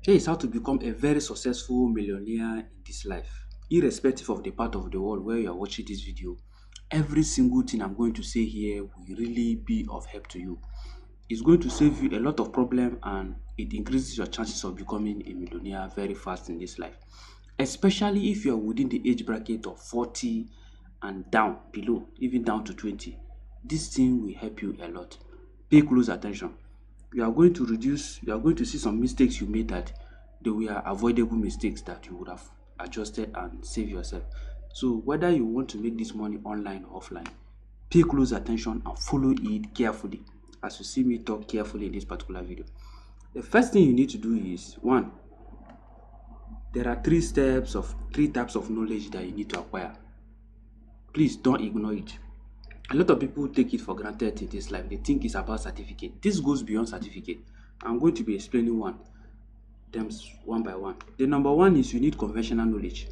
Here is how to become a very successful millionaire in this life. Irrespective of the part of the world where you are watching this video, every single thing I'm going to say here will really be of help to you. It's going to save you a lot of problem and it increases your chances of becoming a millionaire very fast in this life. Especially if you're within the age bracket of 40 and down, below, even down to 20. This thing will help you a lot. Pay close attention. You are going to see some mistakes you made that they were avoidable mistakes that you would have adjusted and save yourself. So whether you want to make this money online or offline, pay close attention and follow it carefully as you see me talk carefully in this particular video. The first thing you need to do is one, there are three types of knowledge that you need to acquire. Please don't ignore it. A lot of people take it for granted in this life. They think it's about certificate. This goes beyond certificate. I'm going to be explaining them one by one. The number one is you need conventional knowledge.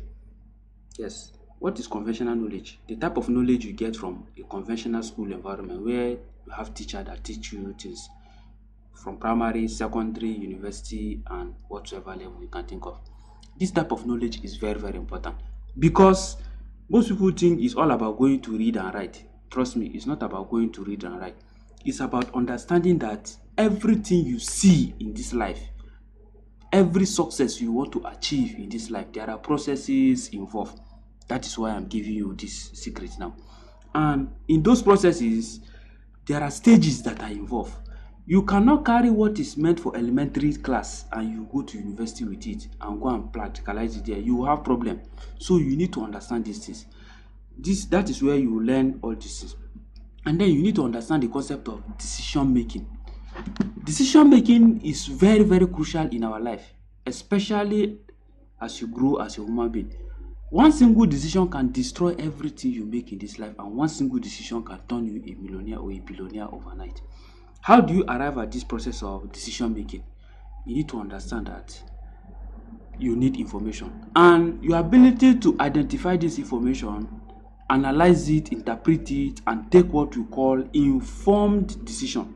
Yes. What is conventional knowledge? The type of knowledge you get from a conventional school environment where you have teachers that teach you things from primary, secondary, university, and whatsoever level you can think of. This type of knowledge is very, very important because most people think it's all about going to read and write. Trust me, it's not about going to read and write. It's about understanding that everything you see in this life, every success you want to achieve in this life, there are processes involved. That is why I'm giving you this secret now. And in those processes, there are stages that are involved. You cannot carry what is meant for elementary class and you go to university with it and go and practicalize it there. You will have problem. So you need to understand these things. That is where you learn all these things. And then you need to understand the concept of decision making. Decision making is very, very crucial in our life, especially as you grow as a human being. One single decision can destroy everything you make in this life, and one single decision can turn you a millionaire or a billionaire overnight. How do you arrive at this process of decision making? You need to understand that you need information, and your ability to identify this information, analyze it, interpret it, and take what we call informed decision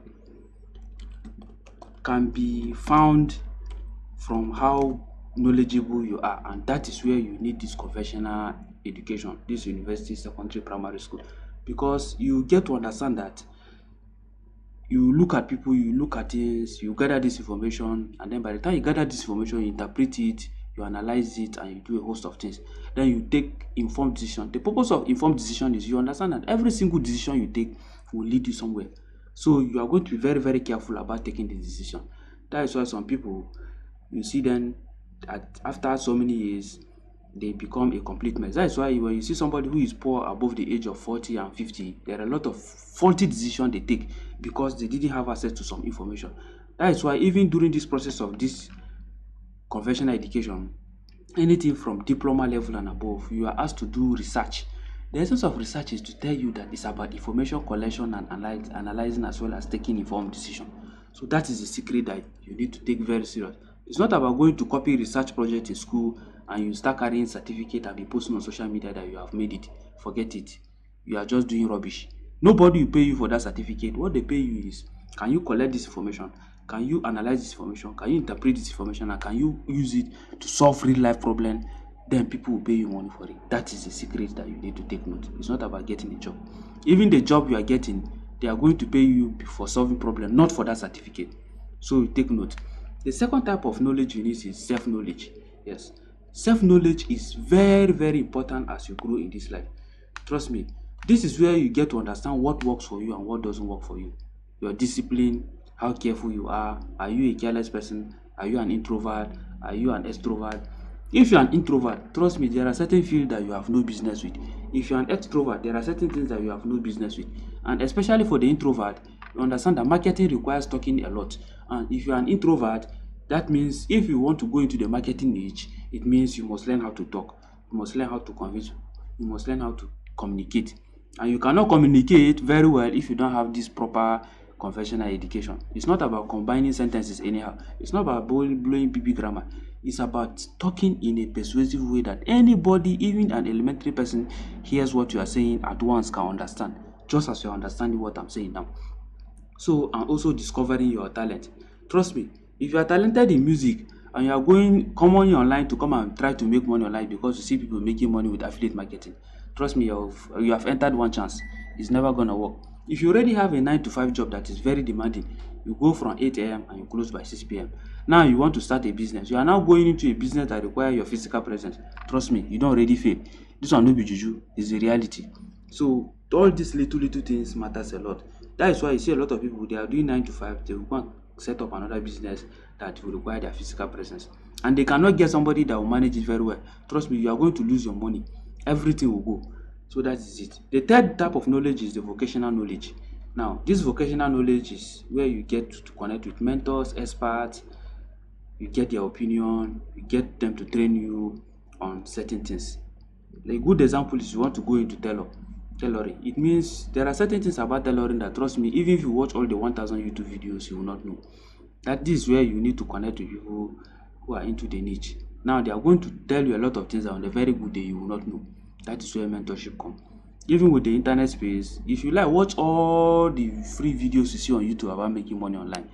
can be found from how knowledgeable you are, and that is where you need this conventional education, this university, secondary, primary school, because you get to understand that you look at people, you look at things, you gather this information, and then by the time you gather this information, you interpret it, you analyze it, and you do a host of things. Then you take informed decision. The purpose of informed decision is you understand that every single decision you take will lead you somewhere. So you are going to be very, very careful about taking the decision. That is why some people, you see them after so many years, they become a complete mess. That is why when you see somebody who is poor above the age of 40 and 50, there are a lot of faulty decisions they take because they didn't have access to some information. That is why even during this process of this conventional education, anything from diploma level and above, you are asked to do research. The essence of research is to tell you that it's about information collection and analyzing as well as taking informed decision. So that is the secret that you need to take very serious. It's not about going to copy research project in school and you start carrying certificate and be posting on social media that you have made it. Forget it. You are just doing rubbish. Nobody will pay you for that certificate. What they pay you is, can you collect this information? Can you analyze this information? Can you interpret this information? And can you use it to solve real life problem? Then people will pay you money for it. That is the secret that you need to take note. It's not about getting a job. Even the job you are getting, they are going to pay you for solving problem, not for that certificate. So take note. The second type of knowledge you need is self-knowledge. Yes. Self-knowledge is very, very important as you grow in this life. Trust me. This is where you get to understand what works for you and what doesn't work for you. Your discipline, how careful you are you a careless person? Are you an introvert? Are you an extrovert? If you're an introvert, trust me, there are certain fields that you have no business with. If you're an extrovert, there are certain things that you have no business with. And especially for the introvert, you understand that marketing requires talking a lot. And if you're an introvert, that means if you want to go into the marketing niche, it means you must learn how to talk. You must learn how to convince. You must learn how to communicate. And you cannot communicate very well if you don't have this proper conventional education. It's not about combining sentences anyhow. It's not about blowing BB grammar. It's about talking in a persuasive way that anybody, even an elementary person, hears what you are saying at once can understand, just as you're understanding what I'm saying now. So, and also discovering your talent. Trust me, if you are talented in music and you are going commonly online to come and try to make money online because you see people making money with affiliate marketing, trust me, you have entered one chance. It's never gonna work. If you already have a 9 to 5 job that is very demanding, you go from 8 a.m. and you close by 6 p.m. Now you want to start a business. You are now going into a business that requires your physical presence. Trust me, you don't already fail. This one no be juju, it's the reality. So all these little things matters a lot. That is why you see a lot of people, they are doing 9 to 5, they will go and set up another business that will require their physical presence. And they cannot get somebody that will manage it very well. Trust me, you are going to lose your money. Everything will go. So that is it. The third type of knowledge is the vocational knowledge. Now, this vocational knowledge is where you get to connect with mentors, experts, you get their opinion, you get them to train you on certain things. A good example is you want to go into tailoring. It means there are certain things about tailoring that, trust me, even if you watch all the 1000 YouTube videos, you will not know. That is where you need to connect with people who are into the niche. Now they are going to tell you a lot of things that on a very good day you will not know. That is where mentorship comes. Even with the internet space, if you like, watch all the free videos you see on YouTube about making money online.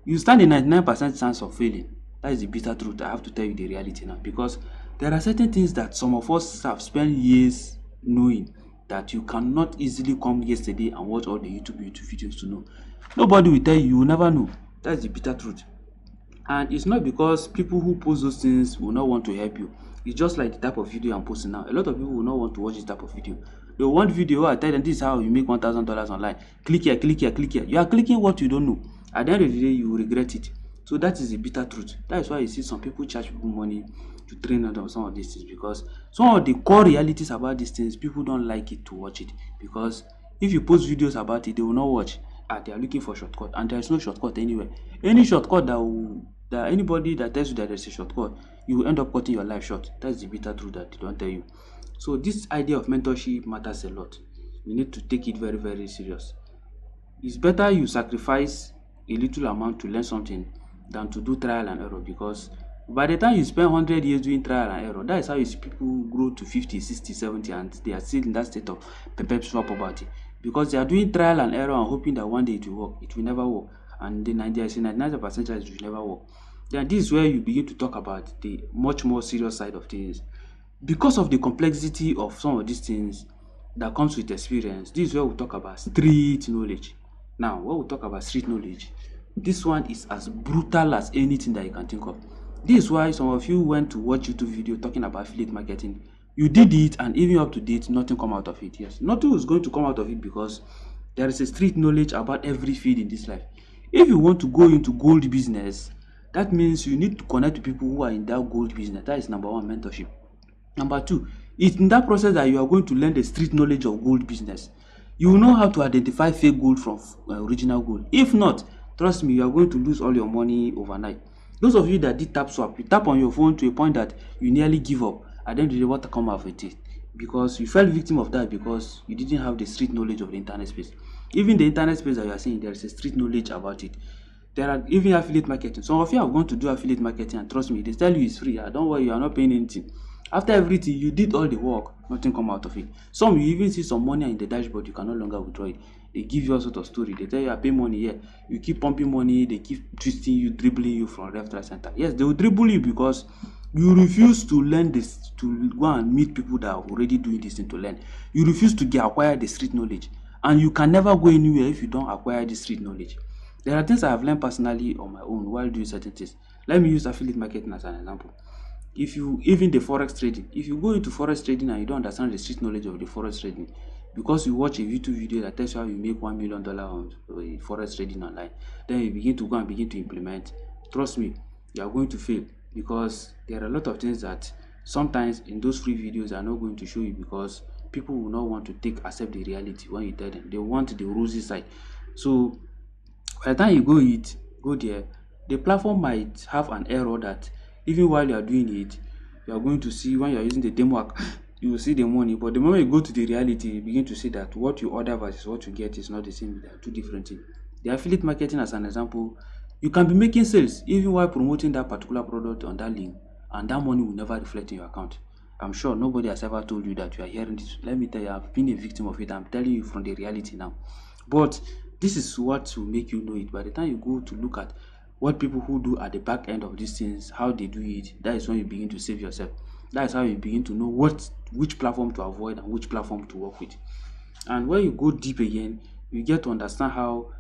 You stand a 99% chance of failing. That is the bitter truth. I have to tell you the reality now, because there are certain things that some of us have spent years knowing that you cannot easily come yesterday and watch all the YouTube videos to know. Nobody will tell you, you will never know. That's the bitter truth. And it's not because people who post those things will not want to help you. It's just like the type of video I'm posting now. A lot of people will not want to watch this type of video. They want video where I tell them this is how you make $1,000 online. Click here, click here, click here. You are clicking what you don't know. At the end of the day, you will regret it. So that is the bitter truth. That is why you see some people charge people money to train on some of these things, because some of the core realities about these things, people don't like it to watch it. Because if you post videos about it, they will not watch. They are looking for shortcut, and there is no shortcut anywhere. Any shortcut that anybody that tells you that there's a shortcut, you will end up cutting your life short. That's the bitter truth that they don't tell you. So this idea of mentorship matters a lot. You need to take it very, very serious. It's better you sacrifice a little amount to learn something than to do trial and error, because by the time you spend 100 years doing trial and error, that is how you see people grow to 50, 60, 70, and they are still in that state of perpetual poverty, because they are doing trial and error and hoping that one day it will work. It will never work, and the 99% chance it will never work. Then this is where you begin to talk about the much more serious side of things. Because of the complexity of some of these things that comes with experience, this is where we talk about street knowledge. Now, when we talk about street knowledge, this one is as brutal as anything that you can think of. This is why some of you went to watch YouTube video talking about affiliate marketing. You did it, and even up to date, nothing come out of it. Yes, nothing is going to come out of it, because there is a street knowledge about every field in this life. If you want to go into gold business, that means you need to connect to people who are in that gold business. That is number one, mentorship. Number two, it's in that process that you are going to learn the street knowledge of gold business. You will know how to identify fake gold from original gold. If not, trust me, you are going to lose all your money overnight. Those of you that did tap swap, you tap on your phone to a point that you nearly give up. At the end of the day, what come out of it? Because you fell victim of that because you didn't have the street knowledge of the internet space. Even the internet space that you are saying, there is a street knowledge about it. There are even affiliate marketing. Some of you have gone to do affiliate marketing, and trust me, they tell you it's free. Don't worry, you are not paying anything. After everything, you did all the work, nothing come out of it. Some, you even see some money in the dashboard, you can no longer withdraw it. They give you all sort of story. They tell you, I pay money here. You keep pumping money, they keep twisting you, dribbling you from left, right, center. Yes, they will dribble you because you refuse to learn this, to go and meet people that are already doing this thing to learn. You refuse to acquire the street knowledge. And you can never go anywhere if you don't acquire the street knowledge. There are things I have learned personally on my own while doing certain things. Let me use affiliate marketing as an example. If you, even the forex trading, if you go into forex trading and you don't understand the street knowledge of the forex trading, because you watch a YouTube video that tells you how you make $1 million on forex trading online, then you begin to go and begin to implement, trust me, you are going to fail, because there are a lot of things that sometimes in those free videos are not going to show you, because people will not want to accept the reality when you tell them. They want the rosy side. So by the time you go there, the platform might have an error that even while you are doing it, you are going to see, when you are using the demo, you will see the money. But the moment you go to the reality, you begin to see that what you order versus what you get is not the same. They are two different things. The affiliate marketing, as an example, you can be making sales even while promoting that particular product on that link, and that money will never reflect in your account. I'm sure nobody has ever told you that. You are hearing this. Let me tell you, I've been a victim of it. I'm telling you from the reality now. But this is what will make you know it. By the time you go to look at what people who do at the back end of these things, how they do it, that is when you begin to save yourself. That is how you begin to know which platform to avoid and which platform to work with. And when you go deep again, you get to understand how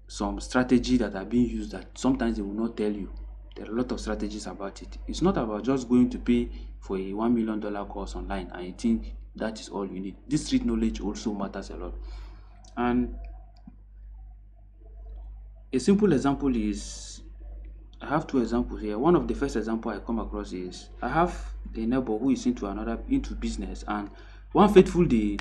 some strategy that are being used that sometimes they will not tell you. There are a lot of strategies about it. It's not about just going to pay for a $1 million course online and you think that is all you need. This street knowledge also matters a lot. And a simple example is, I have two examples here. One of the first example I come across is I have a neighbor who is into business, and one fateful day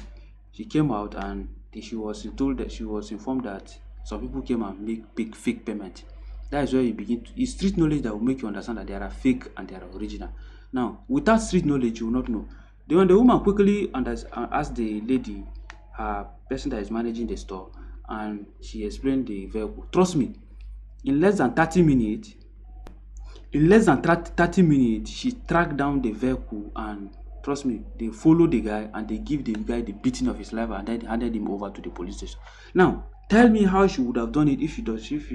she came out and she was told that she was informed that some people came and make big fake payment. That is where you begin to, it's street knowledge that will make you understand that there are fake and there are original. Now, without street knowledge, you will not know. Then when the woman quickly asked the lady, her person that is managing the store, and she explained the vehicle. Trust me, in less than 30 minutes, she tracked down the vehicle, and trust me, they followed the guy and they give the guy the beating of his life and then handed him over to the police station. Now, tell me how she would have done it if she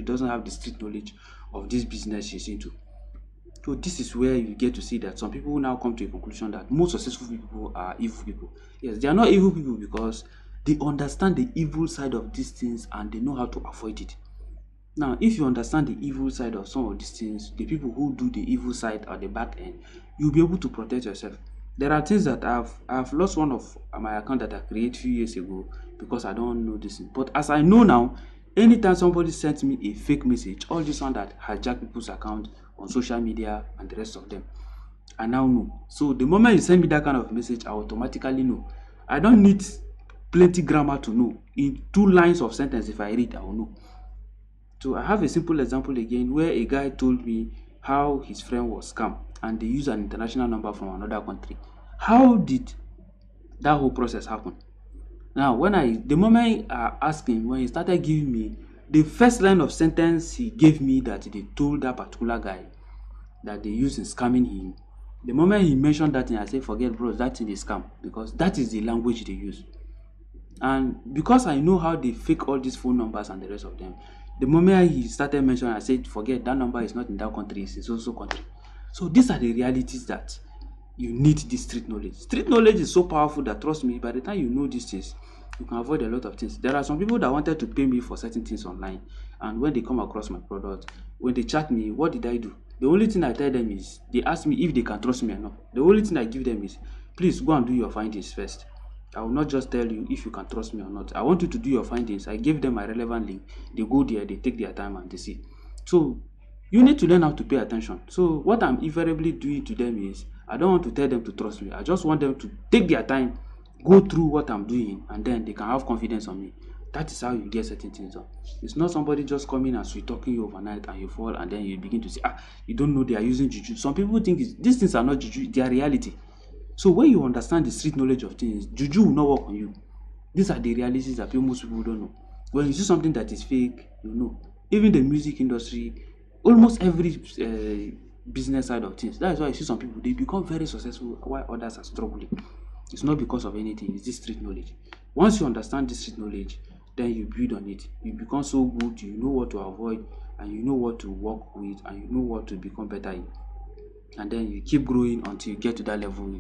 doesn't have the street knowledge of this business she's into. So this is where you get to see that some people now come to a conclusion that most successful people are evil people. Yes, they are not evil people because they understand the evil side of these things and they know how to avoid it. Now, if you understand the evil side of some of these things, the people who do the evil side at the back end, you'll be able to protect yourself. There are things that I've lost one of my account that I created a few years ago because I don't know this thing. But as I know now, anytime somebody sends me a fake message, all this one that hijack people's account on social media and the rest of them, I now know. So the moment you send me that kind of message, I automatically know. I don't need plenty grammar to know. In 2 lines of sentence, if I read, I will know. So I have a simple example again where a guy told me how his friend was scammed and they used an international number from another country. How did that whole process happen? Now, the moment I asked him, when he started giving me the first line of sentence he gave me that they told that particular guy that they used in scamming him, the moment he mentioned that thing, I said, forget bros, that thing is scam because that is the language they use. And because I know how they fake all these phone numbers and the rest of them, the moment he started mentioning, I said, forget, that number is not in that country, it's also country. So these are the realities that you need this street knowledge. Street knowledge is so powerful that, trust me, by the time you know these things, you can avoid a lot of things. There are some people that wanted to pay me for certain things online, and when they come across my product, when they chat me, what did I do? The only thing I tell them is, they ask me if they can trust me or not. The only thing I give them is, please go and do your findings first. I will not just tell you if you can trust me or not. I want you to do your findings. I give them my relevant link. They go there, they take their time and they see. So you need to learn how to pay attention. So what I'm invariably doing to them is, I don't want to tell them to trust me. I just want them to take their time, go through what I'm doing, and then they can have confidence on me. That is how you get certain things done. It's not somebody just coming and sweet talking you overnight and you fall and then you begin to say, you don't know they are using juju. Some people think these things are not juju, they are reality. So when you understand the street knowledge of things, juju will not work on you. These are the realities that most people don't know. When you see something that is fake, you know. Even the music industry, almost every business side of things. That is why you see some people, they become very successful while others are struggling. It's not because of anything, it's this street knowledge. Once you understand this street knowledge, then you build on it. You become so good, you know what to avoid, and you know what to work with, and you know what to become better in. And then you keep growing until you get to that level.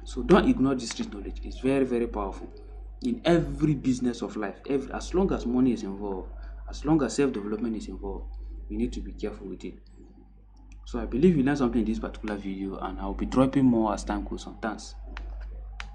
So don't ignore this street knowledge. It's very, very powerful in every business of life. As long as money is involved, as long as self-development is involved, you need to be careful with it. So I believe you learned something in this particular video, and I'll be dropping more as time goes on. Thanks.